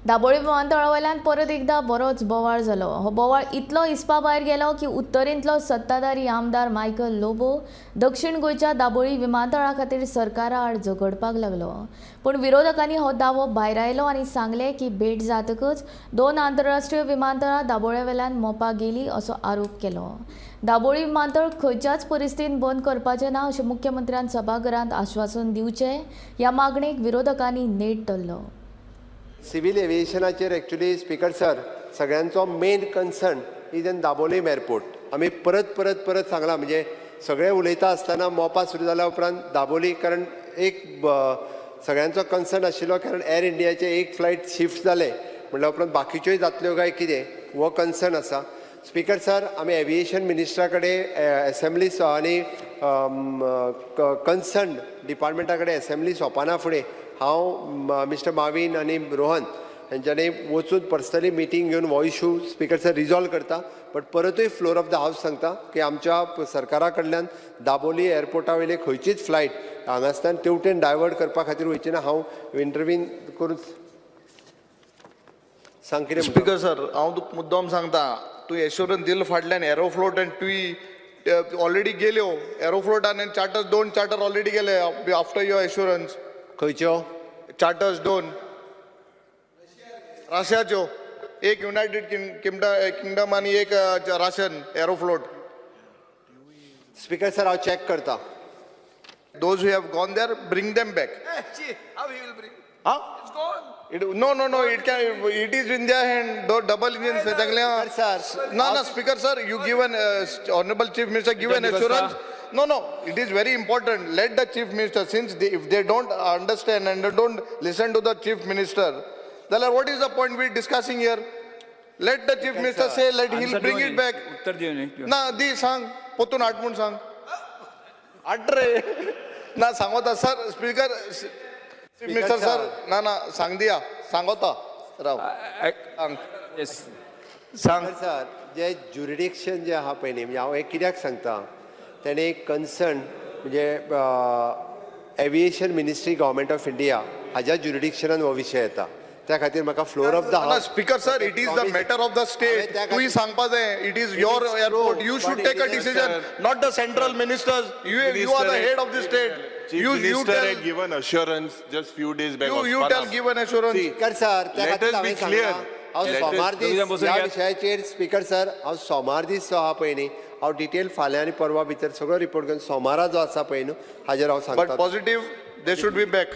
दाबोळी विमानतळावयल्यान परत एकदा बरोच बोवाळ जालो. हो बोवाळ इतलो हिसपा भायर गेलो की उत्तरेंतलो सत्ताधारी आमदार मायकल लोबो दक्षिण गोंयच्या दाबोळी विमानतळा खातीर सरकारा आड झगडपाक लागलो. पूण विरोधकांनी हो दावो भायर आयलो आनी सांगले की भेट जातकच दोन आंतरराष्ट्रीय विमानतळां दाबोळ्यावेल्यान मोपाक गेली असो आरोप केलो. दाबोळी विमानतळ खंयच्याच परिस्थितीत बंद करपाचें ना अशें मुख्यमंत्र्यान सभाघरांत आश्वासन दिवचें ह्या मागणेक विरोधकांनी नेट धरलो. सिव्हिल एव्हिएशनाचेर एक्चुअली स्पीकर सर सगळ्यांचो main concern is in Dabolim airport. आमी परत सांगला म्हणजे सगळे उलयता आसतना मोपा सुरू जाल्या उपरांत दाबोली कारण एक सगळ्यांचो कन्सर्न आशिल्लो कारण एअर इंडियाचे एक फ्लायट शिफ्ट जाले म्हणल्या उपरांत बाकीच्योय जातल्यो काय कितें हो कन्सर्न आसा. स्पीकर सर आमी एव्हिएशन मिनिस्टरा कडेन असेंब्ली आनी कन्सर्न डिपार्टमेंटा कडेन असेंब्ली सोंपना फुडें हांव मिस्टर माविन आनी रोहन हांच्यांनी वचून पर्सनली मिटींग घेवन हो इशू स्पीकर सर रिजॉल्व करता. बट परतूय फ्लोर ऑफ द हावस सांगता की आमच्या सरकारा कडल्यान दाबोली एअरपोर्टा वयले खंयचीच फ्लायट हांगासल्यान तेवटेन डायवर्ट करपा खातीर वयची ना. हांव इंटरवीन करून सांग कितें. स्पीकर सर हांव तुका मुद्दम सांगता तूं एश्योरन्स दिलो फाटल्यान एरोफ्लोट आनी तुवें ऑलरेडी गेल्यो एरोफ्लोटान आनी चार्टर्स दोन चार्टर ऑलरेडी गेले आफ्टर युअर एश्योरन्स. खंयच्यो चार्टर्स दोन रशियाच्यो एक युनायटेड किंगडम आनी एक रशियन एरोफ्लोट. स्पीकर सर हांव चॅक करता. Those who have gone there, bring them back. How he will bring? Huh? It's gone. No. It is in their hand. Those double engines. Sir. No, Speaker sir, you give an honorable Chief Minister give an assurance. No. It is very important. Let the Chief Minister, since if they don't understand and they don't listen to the Chief Minister, then what is the point we discussing here? Let the Chief Minister say. He'll bring it back. उत्तर दियो न्ही. ना दी सांग पोतून आठ म्हूण सांग. आठ रे ना सांगोता सर स्पीकर मिस्टर सर ना सांग दिया सांगोता राव सांग. Yes. सांग. सर जे ज्युरिडिक्शन जे आहा पळय न्ही म्हणजे हांव एक कित्याक सांगता तेणे एक कन्सर्न म्हणजे aviation ministry government of India हाज्या ज्युरिडिक्शनान हो विशय येता. त्या खातीर म्हाका floor of the house. Speaker sir it is the matter of the state. तुही सांगपा जाय it is your airport. You should take a decision not the central ministers. You are the head of the state. Chief Minister had given assurance just few days back. You tell give an assurance. Speaker sir त्या Let खातीर us be हांवें clear. हांव सोमार दीस बसून ह्या घ्या. विशयाचेर speaker sir हांव सोमार दीस जो आहा पळय न्ही हांव डिटेल फाल्यां आनी परवा भितर सगळो रिपोर्ट घेवन सोमारा जो आसा पळय न्हू हाजेर हांव सांगता. But positive they should be back.